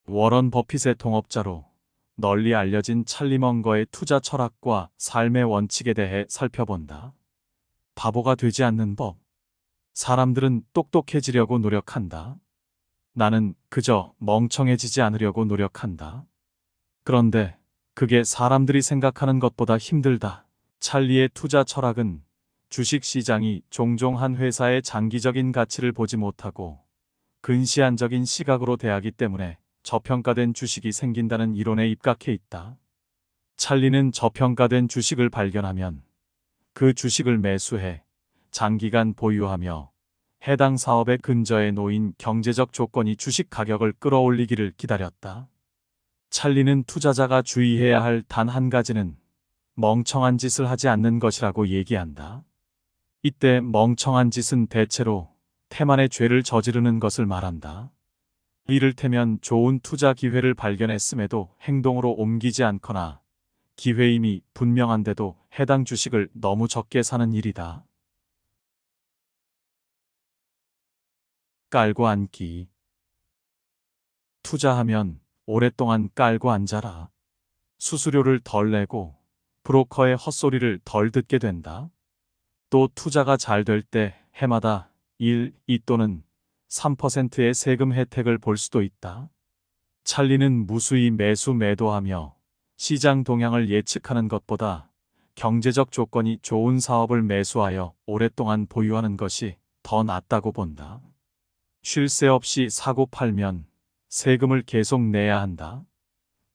워런 버핏의 동업자로 널리 알려진 찰리 먼거의 투자 철학과 삶의 원칙에 대해 살펴본다. 바보가 되지 않는 법. 사람들은 똑똑해지려고 노력한다. 나는 그저 멍청해지지 않으려고 노력한다. 그런데 그게 사람들이 생각하는 것보다 힘들다. 찰리의 투자 철학은 주식 시장이 종종 한 회사의 장기적인 가치를 보지 못하고 근시안적인 시각으로 대하기 때문에 저평가된 주식이 생긴다는 이론에 입각해 있다. 찰리는 저평가된 주식을 발견하면 그 주식을 매수해 장기간 보유하며 해당 사업의 근저에 놓인 경제적 조건이 주식 가격을 끌어올리기를 기다렸다. 찰리는 투자자가 주의해야 할 단 한 가지는 멍청한 짓을 하지 않는 것이라고 얘기한다. 이때 멍청한 짓은 대체로 태만의 죄를 저지르는 것을 말한다. 이를테면 좋은 투자 기회를 발견했음에도 행동으로 옮기지 않거나 기회임이 분명한데도 해당 주식을 너무 적게 사는 일이다. 깔고 앉기. 투자하면 오랫동안 깔고 앉아라. 수수료를 덜 내고 브로커의 헛소리를 덜 듣게 된다. 또 투자가 잘 될 때 해마다 1, 2 또는 3%의 세금 혜택을 볼 수도 있다. 찰리는 무수히 매수 매도하며 시장 동향을 예측하는 것보다 경제적 조건이 좋은 사업을 매수하여 오랫동안 보유하는 것이 더 낫다고 본다. 쉴 새 없이 사고 팔면 세금을 계속 내야 한다.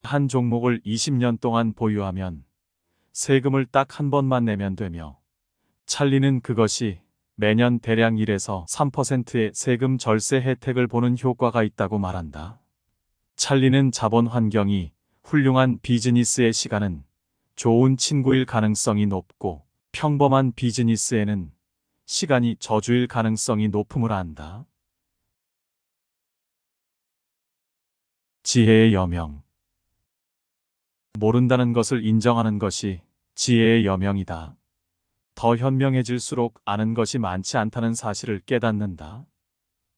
한 종목을 20년 동안 보유하면 세금을 딱 한 번만 내면 되며 찰리는 그것이 매년 대략 1에서 3%의 세금 절세 혜택을 보는 효과가 있다고 말한다. 찰리는 자본 환경이 훌륭한 비즈니스의 시간은 좋은 친구일 가능성이 높고 평범한 비즈니스에는 시간이 저주일 가능성이 높음을 안다. 지혜의 여명. 모른다는 것을 인정하는 것이 지혜의 여명이다. 더 현명해질수록 아는 것이 많지 않다는 사실을 깨닫는다.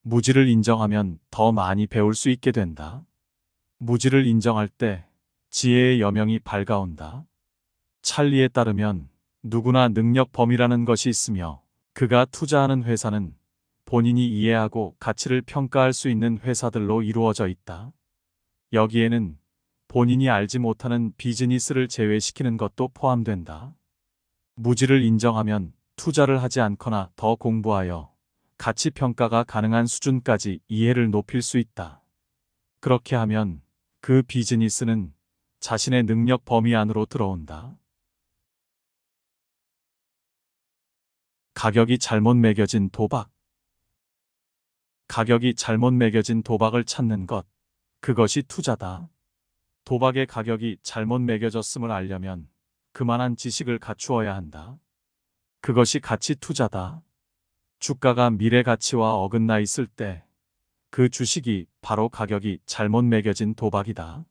무지를 인정하면 더 많이 배울 수 있게 된다. 무지를 인정할 때 지혜의 여명이 밝아온다. 찰리에 따르면 누구나 능력 범위라는 것이 있으며 그가 투자하는 회사는 본인이 이해하고 가치를 평가할 수 있는 회사들로 이루어져 있다. 여기에는 본인이 알지 못하는 비즈니스를 제외시키는 것도 포함된다. 무지를 인정하면 투자를 하지 않거나 더 공부하여 가치 평가가 가능한 수준까지 이해를 높일 수 있다. 그렇게 하면 그 비즈니스는 자신의 능력 범위 안으로 들어온다. 가격이 잘못 매겨진 도박. 가격이 잘못 매겨진 도박을 찾는 것. 그것이 투자다. 도박의 가격이 잘못 매겨졌음을 알려면 그만한 지식을 갖추어야 한다. 그것이 가치 투자다. 주가가 미래 가치와 어긋나 있을 때 그 주식이 바로 가격이 잘못 매겨진 도박이다.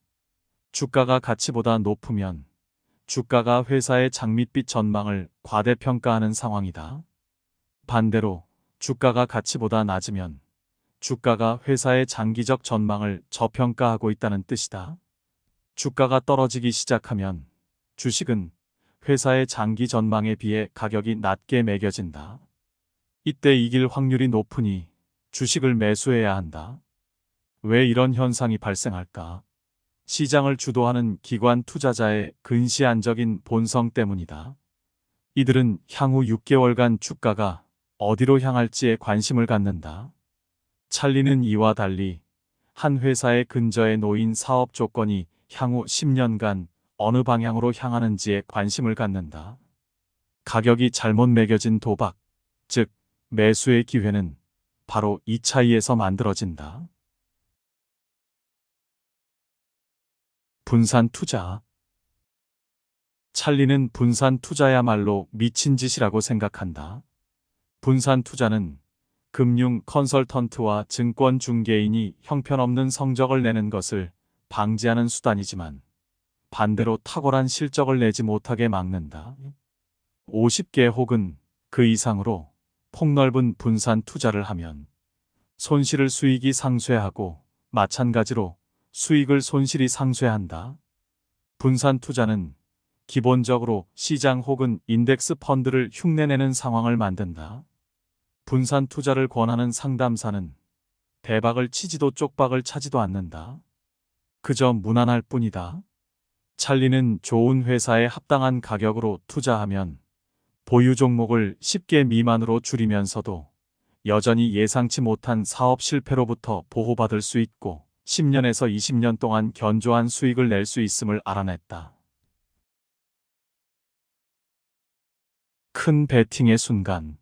주가가 가치보다 높으면 주가가 회사의 장밋빛 전망을 과대평가하는 상황이다. 반대로 주가가 가치보다 낮으면 주가가 회사의 장기적 전망을 저평가하고 있다는 뜻이다. 주가가 떨어지기 시작하면 주식은 회사의 장기 전망에 비해 가격이 낮게 매겨진다. 이때 이길 확률이 높으니 주식을 매수해야 한다. 왜 이런 현상이 발생할까? 시장을 주도하는 기관 투자자의 근시안적인 본성 때문이다. 이들은 향후 6개월간 주가가 어디로 향할지에 관심을 갖는다. 찰리는 이와 달리 한 회사의 근저에 놓인 사업 조건이 향후 10년간 어느 방향으로 향하는지에 관심을 갖는다. 가격이 잘못 매겨진 도박, 즉 매수의 기회는 바로 이 차이에서 만들어진다. 분산 투자. 찰리는 분산 투자야말로 미친 짓이라고 생각한다. 분산 투자는 금융 컨설턴트와 증권 중개인이 형편없는 성적을 내는 것을 방지하는 수단이지만 반대로 탁월한 실적을 내지 못하게 막는다. 50개 혹은 그 이상으로 폭넓은 분산 투자를 하면 손실을 수익이 상쇄하고 마찬가지로 수익을 손실이 상쇄한다. 분산 투자는 기본적으로 시장 혹은 인덱스 펀드를 흉내내는 상황을 만든다. 분산 투자를 권하는 상담사는 대박을 치지도 쪽박을 차지도 않는다. 그저 무난할 뿐이다. 찰리는 좋은 회사에 합당한 가격으로 투자하면 보유 종목을 10개 미만으로 줄이면서도 여전히 예상치 못한 사업 실패로부터 보호받을 수 있고 10년에서 20년 동안 견조한 수익을 낼 수 있음을 알아냈다. 큰 베팅의 순간.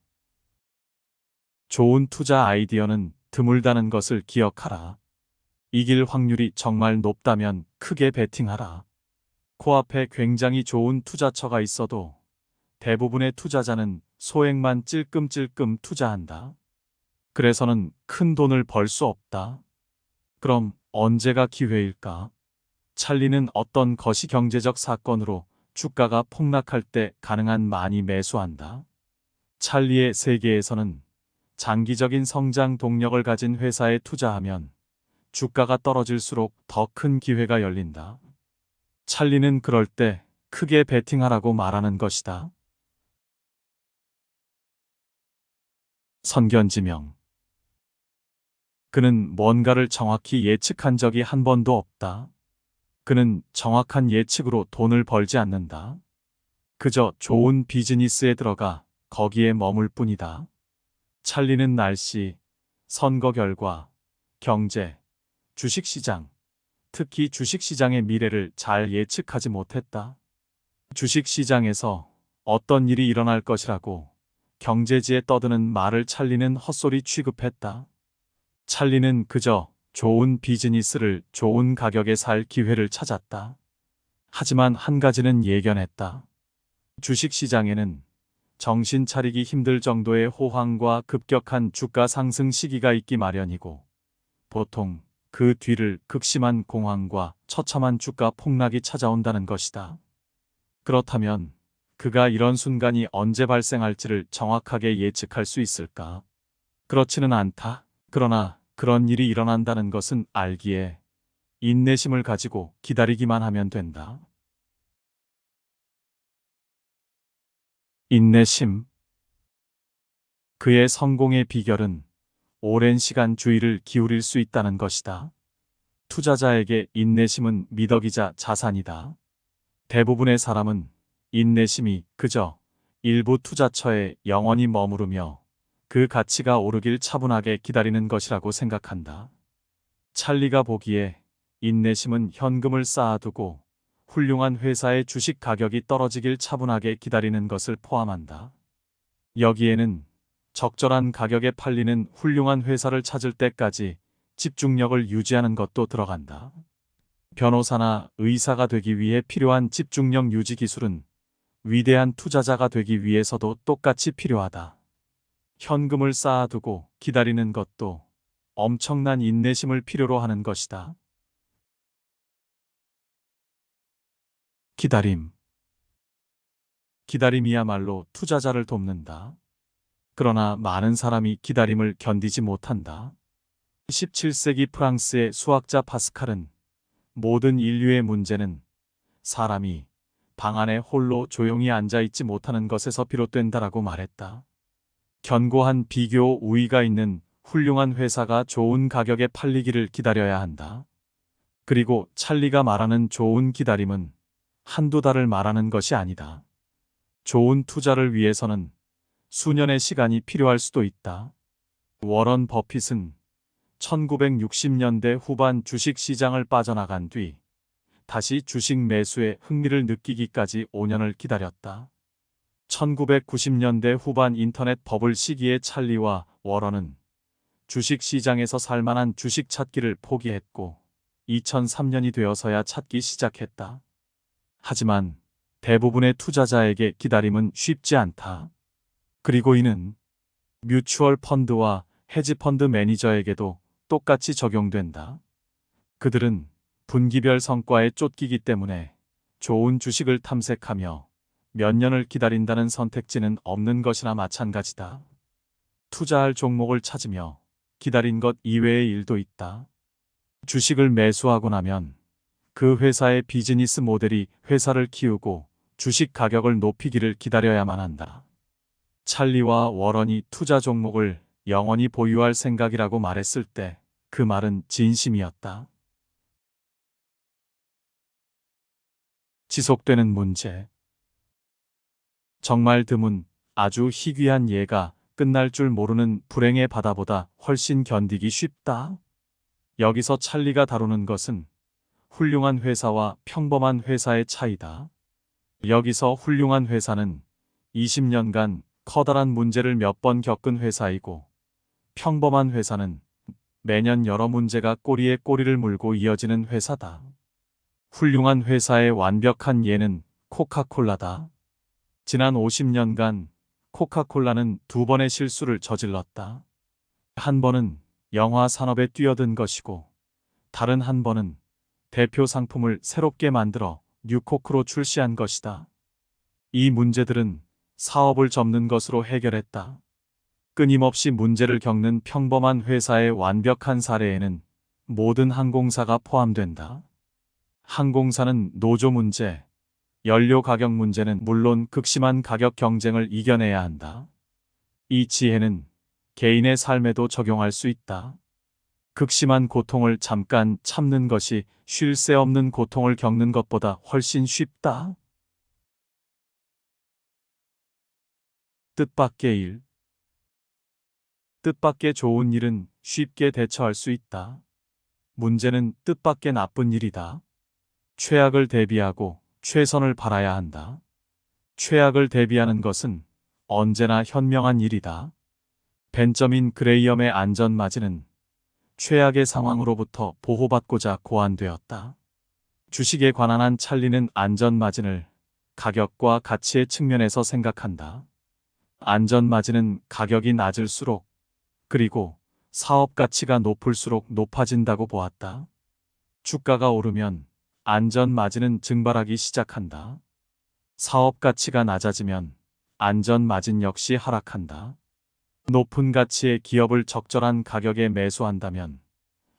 좋은 투자 아이디어는 드물다는 것을 기억하라. 이길 확률이 정말 높다면 크게 베팅하라. 코앞에 굉장히 좋은 투자처가 있어도 대부분의 투자자는 소액만 찔끔찔끔 투자한다. 그래서는 큰 돈을 벌 수 없다. 그럼 언제가 기회일까? 찰리는 어떤 거시경제적 사건으로 주가가 폭락할 때 가능한 많이 매수한다. 찰리의 세계에서는 장기적인 성장 동력을 가진 회사에 투자하면 주가가 떨어질수록 더 큰 기회가 열린다. 찰리는 그럴 때 크게 베팅하라고 말하는 것이다. 선견지명. 그는 뭔가를 정확히 예측한 적이 한 번도 없다. 그는 정확한 예측으로 돈을 벌지 않는다. 그저 좋은 비즈니스에 들어가 거기에 머물 뿐이다. 찰리는 날씨, 선거 결과, 경제, 주식시장, 특히 주식시장의 미래를 잘 예측하지 못했다. 주식시장에서 어떤 일이 일어날 것이라고 경제지에 떠드는 말을 찰리는 헛소리 취급했다. 찰리는 그저 좋은 비즈니스를 좋은 가격에 살 기회를 찾았다. 하지만 한 가지는 예견했다. 주식시장에는 정신 차리기 힘들 정도의 호황과 급격한 주가 상승 시기가 있기 마련이고 보통 그 뒤를 극심한 공황과 처참한 주가 폭락이 찾아온다는 것이다. 그렇다면 그가 이런 순간이 언제 발생할지를 정확하게 예측할 수 있을까? 그렇지는 않다. 그러나 그런 일이 일어난다는 것은 알기에 인내심을 가지고 기다리기만 하면 된다. 인내심. 그의 성공의 비결은 오랜 시간 주의를 기울일 수 있다는 것이다. 투자자에게 인내심은 미덕이자 자산이다. 대부분의 사람은 인내심이 그저 일부 투자처에 영원히 머무르며 그 가치가 오르길 차분하게 기다리는 것이라고 생각한다. 찰리가 보기에 인내심은 현금을 쌓아두고 훌륭한 회사의 주식 가격이 떨어지길 차분하게 기다리는 것을 포함한다. 여기에는 적절한 가격에 팔리는 훌륭한 회사를 찾을 때까지 집중력을 유지하는 것도 들어간다. 변호사나 의사가 되기 위해 필요한 집중력 유지 기술은 위대한 투자자가 되기 위해서도 똑같이 필요하다. 현금을 쌓아두고 기다리는 것도 엄청난 인내심을 필요로 하는 것이다. 기다림. 기다림이야말로 투자자를 돕는다. 그러나 많은 사람이 기다림을 견디지 못한다. 17세기 프랑스의 수학자 파스칼은 모든 인류의 문제는 사람이 방 안에 홀로 조용히 앉아있지 못하는 것에서 비롯된다라고 말했다. 견고한 비교 우위가 있는 훌륭한 회사가 좋은 가격에 팔리기를 기다려야 한다. 그리고 찰리가 말하는 좋은 기다림은 한두 달을 말하는 것이 아니다. 좋은 투자를 위해서는 수년의 시간이 필요할 수도 있다. 워런 버핏은 1960년대 후반 주식시장을 빠져나간 뒤 다시 주식 매수에 흥미를 느끼기까지 5년을 기다렸다. 1990년대 후반 인터넷 버블 시기에 찰리와 워런은 주식시장에서 살만한 주식 찾기를 포기했고 2003년이 되어서야 찾기 시작했다. 하지만 대부분의 투자자에게 기다림은 쉽지 않다. 그리고 이는 뮤추얼 펀드와 헤지펀드 매니저에게도 똑같이 적용된다. 그들은 분기별 성과에 쫓기기 때문에 좋은 주식을 탐색하며 몇 년을 기다린다는 선택지는 없는 것이나 마찬가지다. 투자할 종목을 찾으며 기다린 것 이외의 일도 있다. 주식을 매수하고 나면 그 회사의 비즈니스 모델이 회사를 키우고 주식 가격을 높이기를 기다려야만 한다. 찰리와 워런이 투자 종목을 영원히 보유할 생각이라고 말했을 때 그 말은 진심이었다. 지속되는 문제. 정말 드문 아주 희귀한 예가 끝날 줄 모르는 불행의 바다보다 훨씬 견디기 쉽다. 여기서 찰리가 다루는 것은 훌륭한 회사와 평범한 회사의 차이다. 여기서 훌륭한 회사는 20년간 커다란 문제를 몇 번 겪은 회사이고, 평범한 회사는 매년 여러 문제가 꼬리에 꼬리를 물고 이어지는 회사다. 훌륭한 회사의 완벽한 예는 코카콜라다. 지난 50년간 코카콜라는 2번의 실수를 저질렀다. 한 번은 영화 산업에 뛰어든 것이고, 다른 한 번은 대표 상품을 새롭게 만들어 뉴코크로 출시한 것이다. 이 문제들은 사업을 접는 것으로 해결했다. 끊임없이 문제를 겪는 평범한 회사의 완벽한 사례에는 모든 항공사가 포함된다. 항공사는 노조 문제, 연료 가격 문제는 물론 극심한 가격 경쟁을 이겨내야 한다. 이 지혜는 개인의 삶에도 적용할 수 있다. 극심한 고통을 잠깐 참는 것이 쉴 새 없는 고통을 겪는 것보다 훨씬 쉽다. 뜻밖의 일. 뜻밖의 좋은 일은 쉽게 대처할 수 있다. 문제는 뜻밖의 나쁜 일이다. 최악을 대비하고 최선을 바라야 한다. 최악을 대비하는 것은 언제나 현명한 일이다. 벤저민 그레이엄의 안전마진은 최악의 상황으로부터 보호받고자 고안되었다. 주식에 관한 한 찰리는 안전마진을 가격과 가치의 측면에서 생각한다. 안전마진은 가격이 낮을수록 그리고 사업 가치가 높을수록 높아진다고 보았다. 주가가 오르면 안전마진은 증발하기 시작한다. 사업 가치가 낮아지면 안전마진 역시 하락한다. 높은 가치의 기업을 적절한 가격에 매수한다면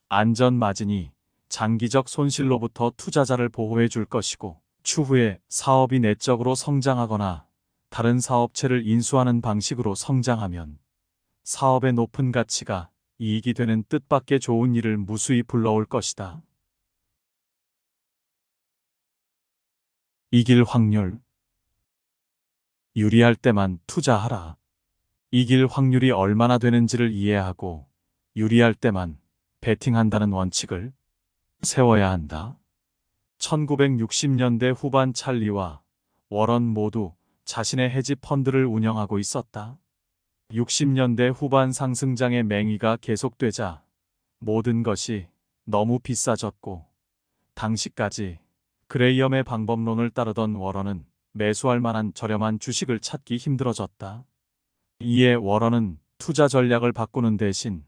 안전마진이 장기적 손실로부터 투자자를 보호해 줄 것이고, 추후에 사업이 내적으로 성장하거나 다른 사업체를 인수하는 방식으로 성장하면 사업의 높은 가치가 이익이 되는 뜻밖의 좋은 일을 무수히 불러올 것이다. 이길 확률. 유리할 때만 투자하라. 이길 확률이 얼마나 되는지를 이해하고 유리할 때만 베팅한다는 원칙을 세워야 한다. 1960년대 후반 찰리와 워런 모두 자신의 헤지 펀드를 운영하고 있었다. 60년대 후반 상승장의 맹위가 계속되자 모든 것이 너무 비싸졌고, 당시까지 그레이엄의 방법론을 따르던 워런은 매수할 만한 저렴한 주식을 찾기 힘들어졌다. 이에 워런은 투자 전략을 바꾸는 대신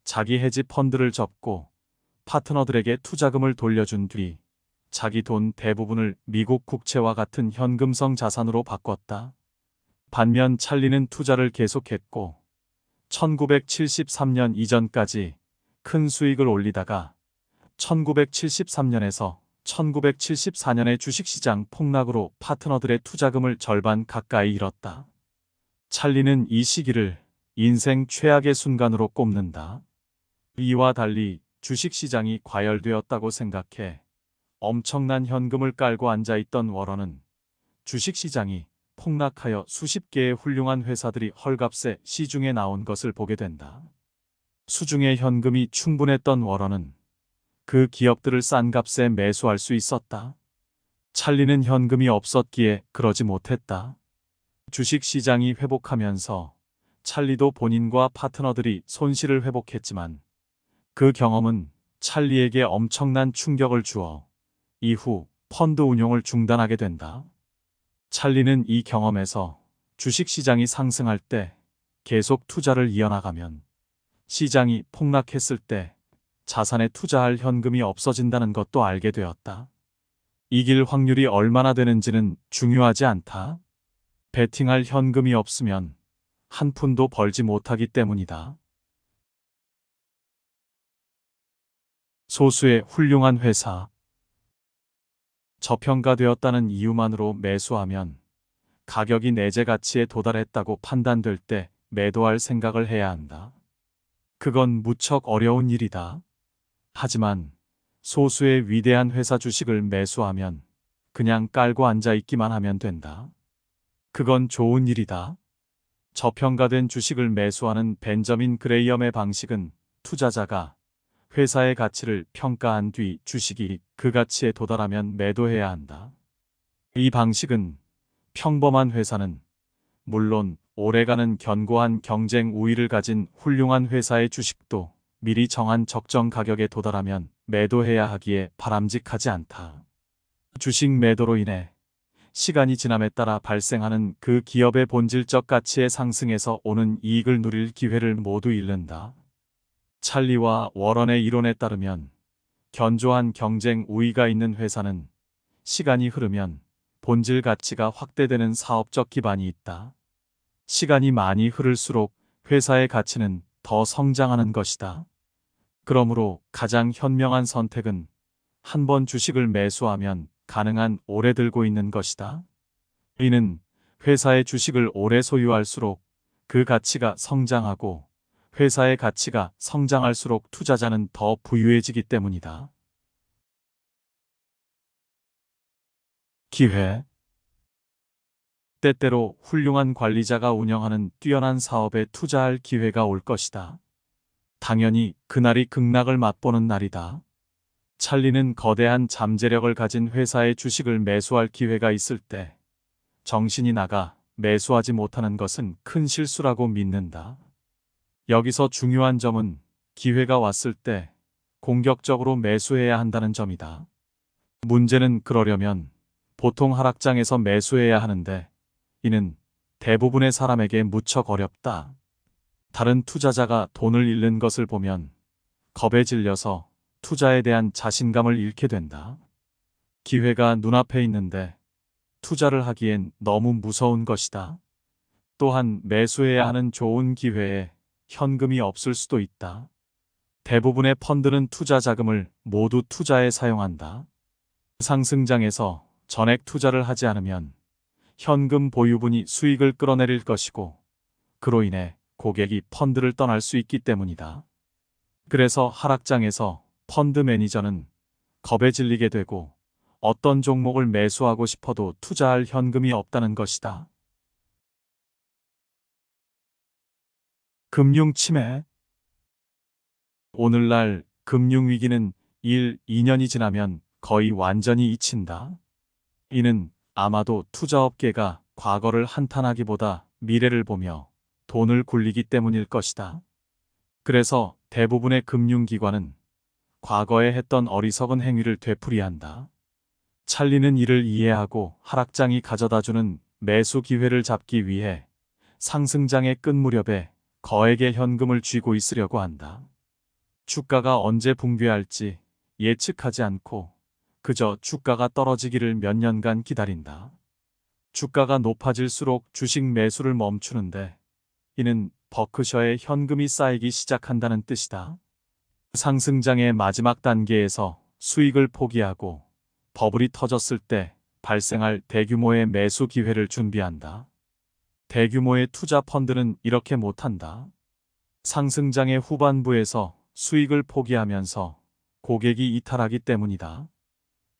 자기 헤지 펀드를 접고 파트너들에게 투자금을 돌려준 뒤 자기 돈 대부분을 미국 국채와 같은 현금성 자산으로 바꿨다. 반면 찰리는 투자를 계속했고 1973년 이전까지 큰 수익을 올리다가 1973년에서 1974년의 주식시장 폭락으로 파트너들의 투자금을 절반 가까이 잃었다. 찰리는 이 시기를 인생 최악의 순간으로 꼽는다. 이와 달리 주식시장이 과열되었다고 생각해 엄청난 현금을 깔고 앉아있던 워런은 주식시장이 폭락하여 수십 개의 훌륭한 회사들이 헐값에 시중에 나온 것을 보게 된다. 수중에 현금이 충분했던 워런은 그 기업들을 싼 값에 매수할 수 있었다. 찰리는 현금이 없었기에 그러지 못했다. 주식시장이 회복하면서 찰리도 본인과 파트너들이 손실을 회복했지만 그 경험은 찰리에게 엄청난 충격을 주어 이후 펀드 운용을 중단하게 된다. 찰리는 이 경험에서 주식시장이 상승할 때 계속 투자를 이어나가면 시장이 폭락했을 때 자산에 투자할 현금이 없어진다는 것도 알게 되었다. 이길 확률이 얼마나 되는지는 중요하지 않다. 베팅할 현금이 없으면 한 푼도 벌지 못하기 때문이다. 소수의 훌륭한 회사. 저평가되었다는 이유만으로 매수하면 가격이 내재 가치에 도달했다고 판단될 때 매도할 생각을 해야 한다. 그건 무척 어려운 일이다. 하지만 소수의 위대한 회사 주식을 매수하면 그냥 깔고 앉아 있기만 하면 된다. 그건 좋은 일이다. 저평가된 주식을 매수하는 벤저민 그레이엄의 방식은 투자자가 회사의 가치를 평가한 뒤 주식이 그 가치에 도달하면 매도해야 한다. 이 방식은 평범한 회사는 물론 오래가는 견고한 경쟁 우위를 가진 훌륭한 회사의 주식도 미리 정한 적정 가격에 도달하면 매도해야 하기에 바람직하지 않다. 주식 매도로 인해 시간이 지남에 따라 발생하는 그 기업의 본질적 가치의 상승에서 오는 이익을 누릴 기회를 모두 잃는다. 찰리와 워런의 이론에 따르면 견조한 경쟁 우위가 있는 회사는 시간이 흐르면 본질 가치가 확대되는 사업적 기반이 있다. 시간이 많이 흐를수록 회사의 가치는 더 성장하는 것이다. 그러므로 가장 현명한 선택은 한 번 주식을 매수하면 가능한 오래 들고 있는 것이다. 이는 회사의 주식을 오래 소유할수록 그 가치가 성장하고 회사의 가치가 성장할수록 투자자는 더 부유해지기 때문이다. 기회. 때때로 훌륭한 관리자가 운영하는 뛰어난 사업에 투자할 기회가 올 것이다. 당연히 그날이 극락을 맛보는 날이다. 찰리는 거대한 잠재력을 가진 회사의 주식을 매수할 기회가 있을 때 정신이 나가 매수하지 못하는 것은 큰 실수라고 믿는다. 여기서 중요한 점은 기회가 왔을 때 공격적으로 매수해야 한다는 점이다. 문제는 그러려면 보통 하락장에서 매수해야 하는데 이는 대부분의 사람에게 무척 어렵다. 다른 투자자가 돈을 잃는 것을 보면 겁에 질려서 투자에 대한 자신감을 잃게 된다. 기회가 눈앞에 있는데 투자를 하기엔 너무 무서운 것이다. 또한 매수해야 하는 좋은 기회에 현금이 없을 수도 있다. 대부분의 펀드는 투자 자금을 모두 투자에 사용한다. 상승장에서 전액 투자를 하지 않으면 현금 보유분이 수익을 끌어내릴 것이고 그로 인해 고객이 펀드를 떠날 수 있기 때문이다. 그래서 하락장에서 펀드 매니저는 겁에 질리게 되고 어떤 종목을 매수하고 싶어도 투자할 현금이 없다는 것이다. 금융 침해. 오늘날 금융위기는 1, 2년이 지나면 거의 완전히 잊힌다. 이는 아마도 투자업계가 과거를 한탄하기보다 미래를 보며 돈을 굴리기 때문일 것이다. 그래서 대부분의 금융기관은 과거에 했던 어리석은 행위를 되풀이한다. 찰리는 이를 이해하고 하락장이 가져다주는 매수 기회를 잡기 위해 상승장의 끝 무렵에 거액의 현금을 쥐고 있으려고 한다. 주가가 언제 붕괴할지 예측하지 않고 그저 주가가 떨어지기를 몇 년간 기다린다. 주가가 높아질수록 주식 매수를 멈추는데 이는 버크셔의 현금이 쌓이기 시작한다는 뜻이다. 상승장의 마지막 단계에서 수익을 포기하고 버블이 터졌을 때 발생할 대규모의 매수 기회를 준비한다. 대규모의 투자 펀드는 이렇게 못한다. 상승장의 후반부에서 수익을 포기하면서 고객이 이탈하기 때문이다.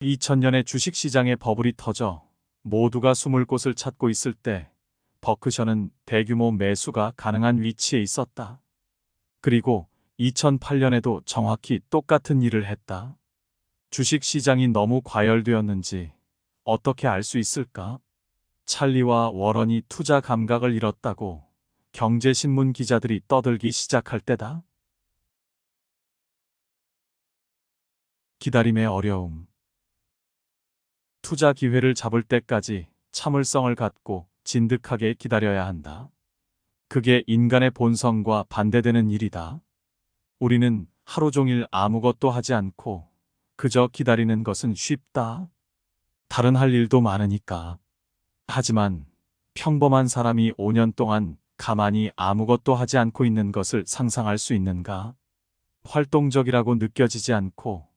2000년에 주식시장의 버블이 터져 모두가 숨을 곳을 찾고 있을 때 버크셔는 대규모 매수가 가능한 위치에 있었다. 그리고 2008년에도 정확히 똑같은 일을 했다. 주식시장이 너무 과열되었는지 어떻게 알 수 있을까? 찰리와 워런이 투자 감각을 잃었다고 경제신문 기자들이 떠들기 시작할 때다. 기다림의 어려움. 투자 기회를 잡을 때까지 참을성을 갖고 진득하게 기다려야 한다. 그게 인간의 본성과 반대되는 일이다. 우리는 하루 종일 아무것도 하지 않고 그저 기다리는 것은 쉽다. 다른 할 일도 많으니까. 하지만 평범한 사람이 5년 동안 가만히 아무것도 하지 않고 있는 것을 상상할 수 있는가? 활동적이라고 느껴지지 않고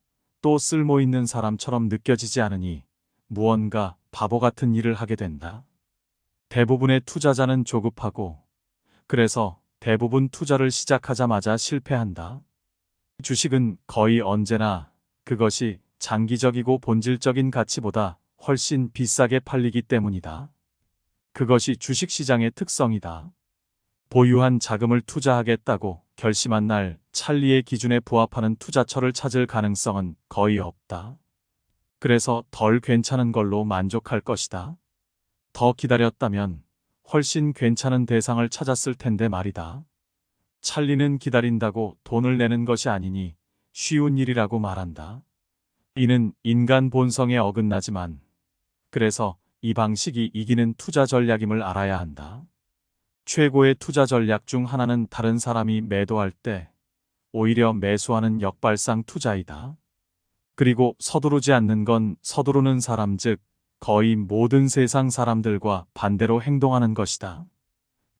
또 쓸모 있는 사람처럼 느껴지지 않으니 무언가 바보 같은 일을 하게 된다. 대부분의 투자자는 조급하고 그래서 대부분 투자를 시작하자마자 실패한다. 주식은 거의 언제나 그것이 장기적이고 본질적인 가치보다 훨씬 비싸게 팔리기 때문이다. 그것이 주식시장의 특성이다. 보유한 자금을 투자하겠다고 결심한 날 찰리의 기준에 부합하는 투자처를 찾을 가능성은 거의 없다. 그래서 덜 괜찮은 걸로 만족할 것이다. 더 기다렸다면 훨씬 괜찮은 대상을 찾았을 텐데 말이다. 찰리는 기다린다고 돈을 내는 것이 아니니 쉬운 일이라고 말한다. 이는 인간 본성에 어긋나지만 그래서 이 방식이 이기는 투자 전략임을 알아야 한다. 최고의 투자 전략 중 하나는 다른 사람이 매도할 때 오히려 매수하는 역발상 투자이다. 그리고 서두르지 않는 건 서두르는 사람 즉 거의 모든 세상 사람들과 반대로 행동하는 것이다.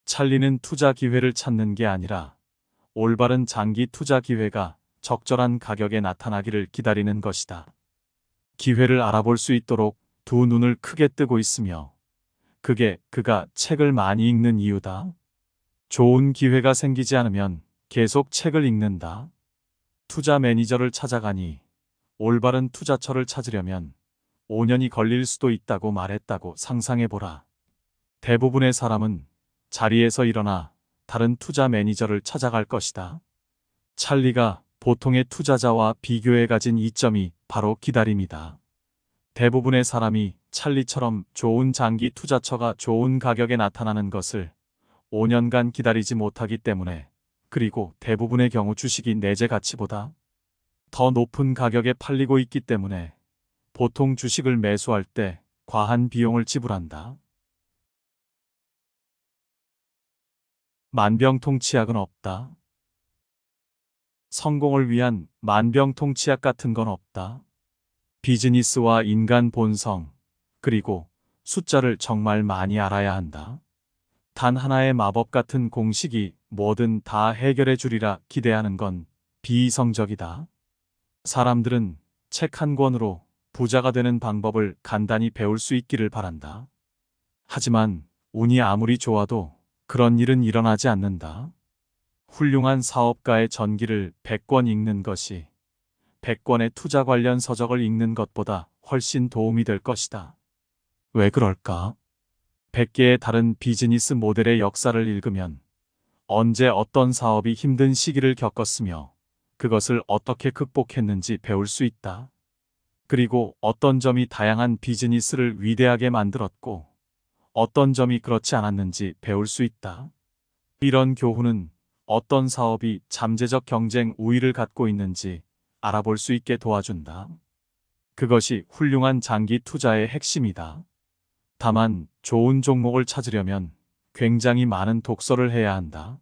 찰리는 투자 기회를 찾는 게 아니라 올바른 장기 투자 기회가 적절한 가격에 나타나기를 기다리는 것이다. 기회를 알아볼 수 있도록 두 눈을 크게 뜨고 있으며 그게 그가 책을 많이 읽는 이유다. 좋은 기회가 생기지 않으면 계속 책을 읽는다. 투자 매니저를 찾아가니 올바른 투자처를 찾으려면 5년이 걸릴 수도 있다고 말했다고 상상해보라. 대부분의 사람은 자리에서 일어나 다른 투자 매니저를 찾아갈 것이다. 찰리가 보통의 투자자와 비교해 가진 이점이 바로 기다림이다. 대부분의 사람이 찰리처럼 좋은 장기 투자처가 좋은 가격에 나타나는 것을 5년간 기다리지 못하기 때문에 그리고 대부분의 경우 주식이 내재 가치보다 더 높은 가격에 팔리고 있기 때문에 보통 주식을 매수할 때 과한 비용을 지불한다. 만병통치약은 없다. 성공을 위한 만병통치약 같은 건 없다. 비즈니스와 인간 본성, 그리고 숫자를 정말 많이 알아야 한다. 단 하나의 마법 같은 공식이 뭐든 다 해결해 주리라 기대하는 건 비이성적이다. 사람들은 책 한 권으로 부자가 되는 방법을 간단히 배울 수 있기를 바란다. 하지만 운이 아무리 좋아도 그런 일은 일어나지 않는다. 훌륭한 사업가의 전기를 100권 읽는 것이 100권의 투자 관련 서적을 읽는 것보다 훨씬 도움이 될 것이다. 왜 그럴까? 100개의 다른 비즈니스 모델의 역사를 읽으면 언제 어떤 사업이 힘든 시기를 겪었으며 그것을 어떻게 극복했는지 배울 수 있다. 그리고 어떤 점이 다양한 비즈니스를 위대하게 만들었고 어떤 점이 그렇지 않았는지 배울 수 있다. 이런 교훈은 어떤 사업이 잠재적 경쟁 우위를 갖고 있는지 알아볼 수 있게 도와준다. 그것이 훌륭한 장기 투자의 핵심이다. 다만 좋은 종목을 찾으려면 굉장히 많은 독서를 해야 한다.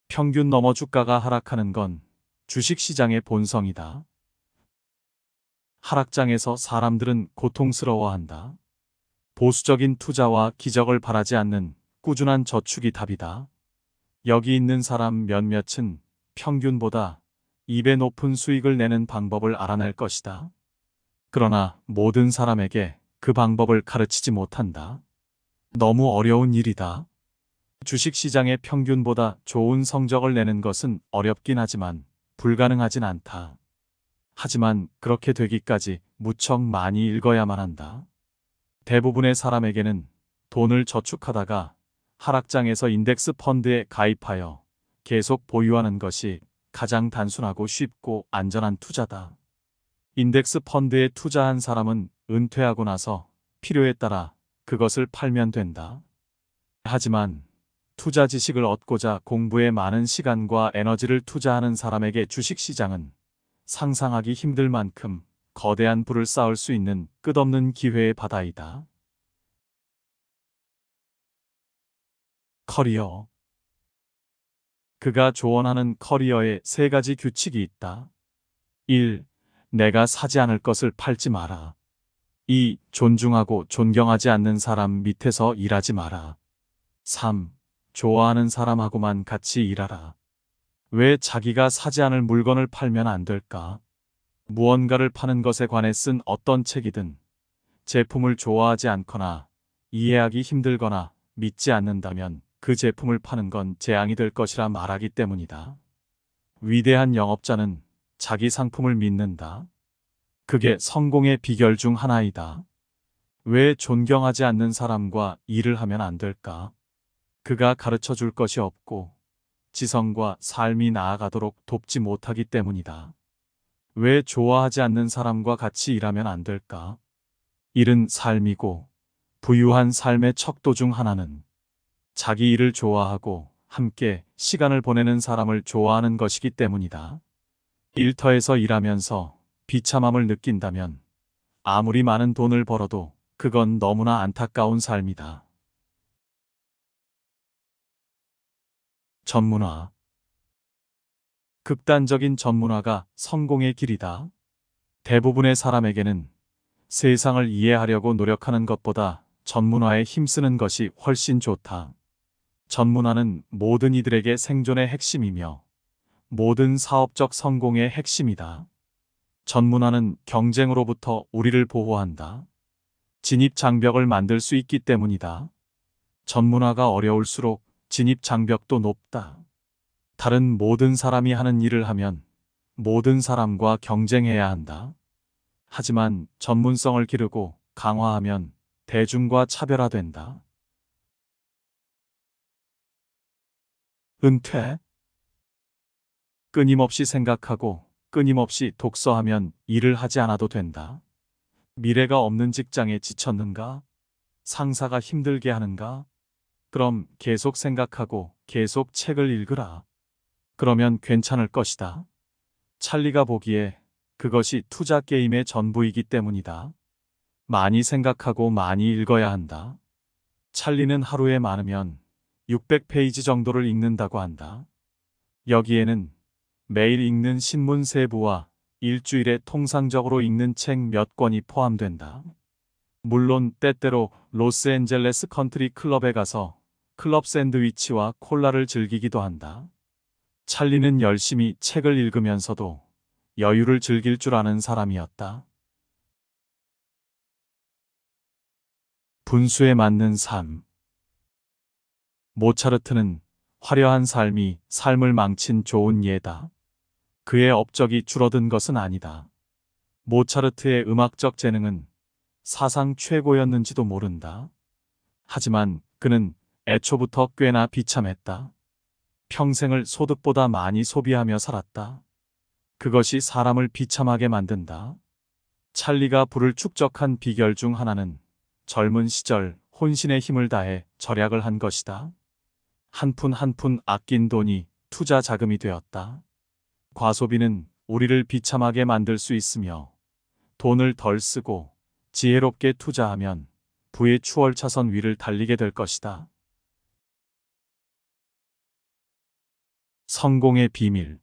평균 넘어 주가가 하락하는 건 주식시장의 본성이다. 하락장에서 사람들은 고통스러워한다. 보수적인 투자와 기적을 바라지 않는 꾸준한 저축이 답이다. 여기 있는 사람 몇몇은 평균보다 2배 높은 수익을 내는 방법을 알아낼 것이다. 그러나 모든 사람에게 그 방법을 가르치지 못한다. 너무 어려운 일이다. 주식시장의 평균보다 좋은 성적을 내는 것은 어렵긴 하지만 불가능하진 않다. 하지만 그렇게 되기까지 무척 많이 읽어야만 한다. 대부분의 사람에게는 돈을 저축하다가 하락장에서 인덱스 펀드에 가입하여 계속 보유하는 것이 가장 단순하고 쉽고 안전한 투자다. 인덱스 펀드에 투자한 사람은 은퇴하고 나서 필요에 따라 그것을 팔면 된다. 하지만 투자 지식을 얻고자 공부에 많은 시간과 에너지를 투자하는 사람에게 주식시장은 상상하기 힘들 만큼 거대한 부를 쌓을 수 있는 끝없는 기회의 바다이다. 커리어. 그가 조언하는 커리어에 세 가지 규칙이 있다. 1. 내가 사지 않을 것을 팔지 마라. 2. 존중하고 존경하지 않는 사람 밑에서 일하지 마라. 3. 좋아하는 사람하고만 같이 일하라. 왜 자기가 사지 않을 물건을 팔면 안 될까? 무언가를 파는 것에 관해 쓴 어떤 책이든 제품을 좋아하지 않거나 이해하기 힘들거나 믿지 않는다면 그 제품을 파는 건 재앙이 될 것이라 말하기 때문이다. 위대한 영업자는 자기 상품을 믿는다. 그게 성공의 비결 중 하나이다. 왜 존경하지 않는 사람과 일을 하면 안 될까? 그가 가르쳐 줄 것이 없고 지성과 삶이 나아가도록 돕지 못하기 때문이다. 왜 좋아하지 않는 사람과 같이 일하면 안 될까? 일은 삶이고 부유한 삶의 척도 중 하나는 자기 일을 좋아하고 함께 시간을 보내는 사람을 좋아하는 것이기 때문이다. 일터에서 일하면서 비참함을 느낀다면 아무리 많은 돈을 벌어도 그건 너무나 안타까운 삶이다. 전문화. 극단적인 전문화가 성공의 길이다. 대부분의 사람에게는 세상을 이해하려고 노력하는 것보다 전문화에 힘쓰는 것이 훨씬 좋다. 전문화는 모든 이들에게 생존의 핵심이며 모든 사업적 성공의 핵심이다. 전문화는 경쟁으로부터 우리를 보호한다. 진입 장벽을 만들 수 있기 때문이다. 전문화가 어려울수록 진입 장벽도 높다. 다른 모든 사람이 하는 일을 하면 모든 사람과 경쟁해야 한다. 하지만 전문성을 기르고 강화하면 대중과 차별화된다. 은퇴. 끊임없이 생각하고 끊임없이 독서하면 일을 하지 않아도 된다. 미래가 없는 직장에 지쳤는가? 상사가 힘들게 하는가? 그럼 계속 생각하고 계속 책을 읽으라. 그러면 괜찮을 것이다. 찰리가 보기에 그것이 투자 게임의 전부이기 때문이다. 많이 생각하고 많이 읽어야 한다. 찰리는 하루에 많으면 600페이지 정도를 읽는다고 한다. 여기에는 매일 읽는 신문 세부와 일주일에 통상적으로 읽는 책 몇 권이 포함된다. 물론 때때로 로스앤젤레스 컨트리 클럽에 가서 클럽 샌드위치와 콜라를 즐기기도 한다. 찰리는 열심히 책을 읽으면서도 여유를 즐길 줄 아는 사람이었다. 분수에 맞는 삶. 모차르트는 화려한 삶이 삶을 망친 좋은 예다. 그의 업적이 줄어든 것은 아니다. 모차르트의 음악적 재능은 사상 최고였는지도 모른다. 하지만 그는 애초부터 꽤나 비참했다. 평생을 소득보다 많이 소비하며 살았다. 그것이 사람을 비참하게 만든다. 찰리가 부를 축적한 비결 중 하나는 젊은 시절 혼신의 힘을 다해 절약을 한 것이다. 한 푼 한 푼 아낀 돈이 투자 자금이 되었다. 과소비는 우리를 비참하게 만들 수 있으며 돈을 덜 쓰고 지혜롭게 투자하면 부의 추월차선 위를 달리게 될 것이다. 성공의 비밀.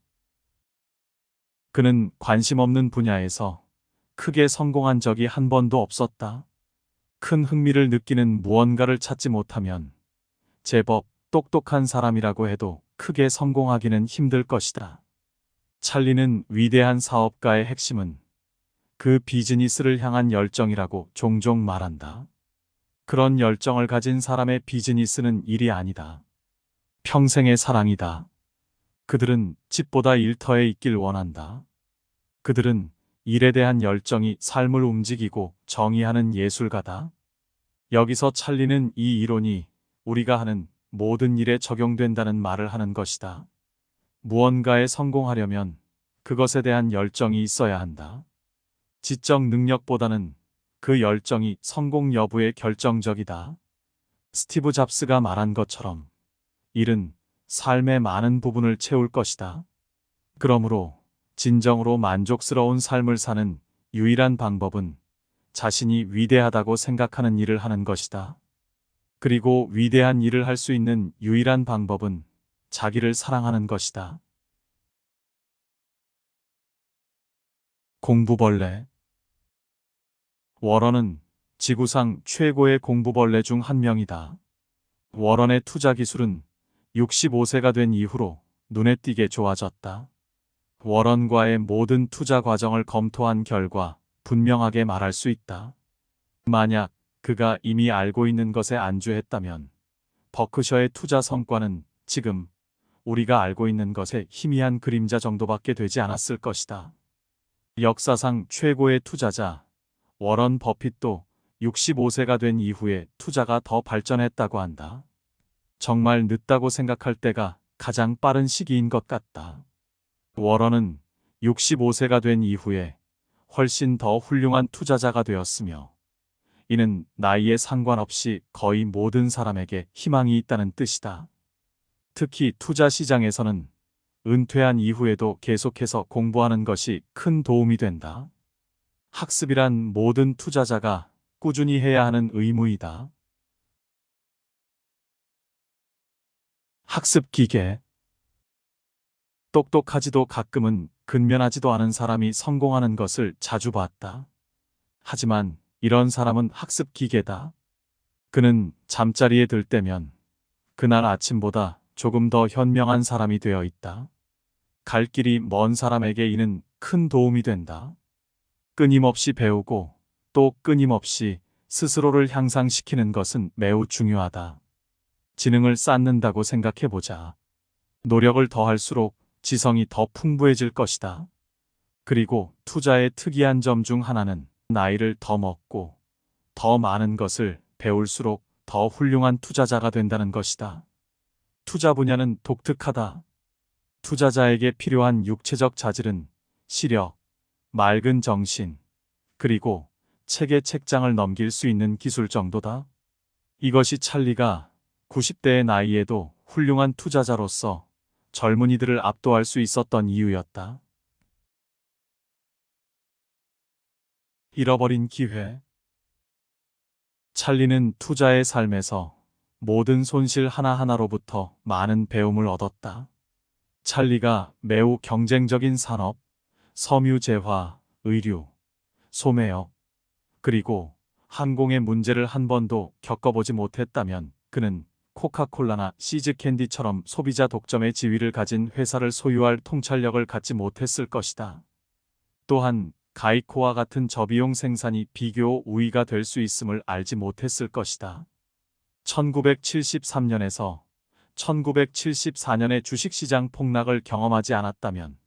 그는 관심 없는 분야에서 크게 성공한 적이 한 번도 없었다. 큰 흥미를 느끼는 무언가를 찾지 못하면 제법 똑똑한 사람이라고 해도 크게 성공하기는 힘들 것이다. 찰리는 위대한 사업가의 핵심은 그 비즈니스를 향한 열정이라고 종종 말한다. 그런 열정을 가진 사람의 비즈니스는 일이 아니다. 평생의 사랑이다. 그들은 집보다 일터에 있길 원한다. 그들은 일에 대한 열정이 삶을 움직이고 정의하는 예술가다. 여기서 찰리는 이 이론이 우리가 하는 모든 일에 적용된다는 말을 하는 것이다. 무언가에 성공하려면 그것에 대한 열정이 있어야 한다. 지적 능력보다는 그 열정이 성공 여부에 결정적이다. 스티브 잡스가 말한 것처럼 일은 삶의 많은 부분을 채울 것이다. 그러므로 진정으로 만족스러운 삶을 사는 유일한 방법은 자신이 위대하다고 생각하는 일을 하는 것이다. 그리고 위대한 일을 할 수 있는 유일한 방법은 자기를 사랑하는 것이다. 공부벌레. 워런은 지구상 최고의 공부벌레 중 한 명이다. 워런의 투자 기술은 65세가 된 이후로 눈에 띄게 좋아졌다. 워런과의 모든 투자 과정을 검토한 결과 분명하게 말할 수 있다. 만약 그가 이미 알고 있는 것에 안주했다면 버크셔의 투자 성과는 지금 우리가 알고 있는 것의 희미한 그림자 정도밖에 되지 않았을 것이다. 역사상 최고의 투자자 워런 버핏도 65세가 된 이후에 투자가 더 발전했다고 한다. 정말 늦다고 생각할 때가 가장 빠른 시기인 것 같다. 워런은 65세가 된 이후에 훨씬 더 훌륭한 투자자가 되었으며 이는 나이에 상관없이 거의 모든 사람에게 희망이 있다는 뜻이다. 특히 투자 시장에서는 은퇴한 이후에도 계속해서 공부하는 것이 큰 도움이 된다. 학습이란 모든 투자자가 꾸준히 해야 하는 의무이다. 학습 기계. 똑똑하지도 가끔은 근면하지도 않은 사람이 성공하는 것을 자주 봤다. 하지만 이런 사람은 학습 기계다. 그는 잠자리에 들 때면 그날 아침보다 조금 더 현명한 사람이 되어 있다. 갈 길이 먼 사람에게 이는 큰 도움이 된다. 끊임없이 배우고 또 끊임없이 스스로를 향상시키는 것은 매우 중요하다. 지능을 쌓는다고 생각해보자. 노력을 더할수록 지성이 더 풍부해질 것이다. 그리고 투자의 특이한 점 중 하나는 나이를 더 먹고 더 많은 것을 배울수록 더 훌륭한 투자자가 된다는 것이다. 투자 분야는 독특하다. 투자자에게 필요한 육체적 자질은 시력, 맑은 정신, 그리고 책의 책장을 넘길 수 있는 기술 정도다. 이것이 찰리가 90대의 나이에도 훌륭한 투자자로서 젊은이들을 압도할 수 있었던 이유였다. 잃어버린 기회. 찰리는 투자의 삶에서 모든 손실 하나하나로부터 많은 배움을 얻었다. 찰리가 매우 경쟁적인 산업, 섬유재화, 의류, 소매업, 그리고 항공의 문제를 한 번도 겪어보지 못했다면 그는 코카콜라나 시즈캔디처럼 소비자 독점의 지위를 가진 회사를 소유할 통찰력을 갖지 못했을 것이다. 또한 가이코와 같은 저비용 생산이 비교 우위가 될 수 있음을 알지 못했을 것이다. 1973년에서 1974년의 주식시장 폭락을 경험하지 않았다면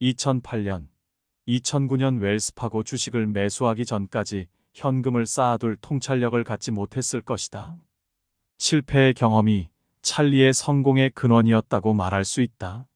2008년, 2009년 웰스파고 주식을 매수하기 전까지 현금을 쌓아둘 통찰력을 갖지 못했을 것이다. 실패의 경험이 찰리의 성공의 근원이었다고 말할 수 있다.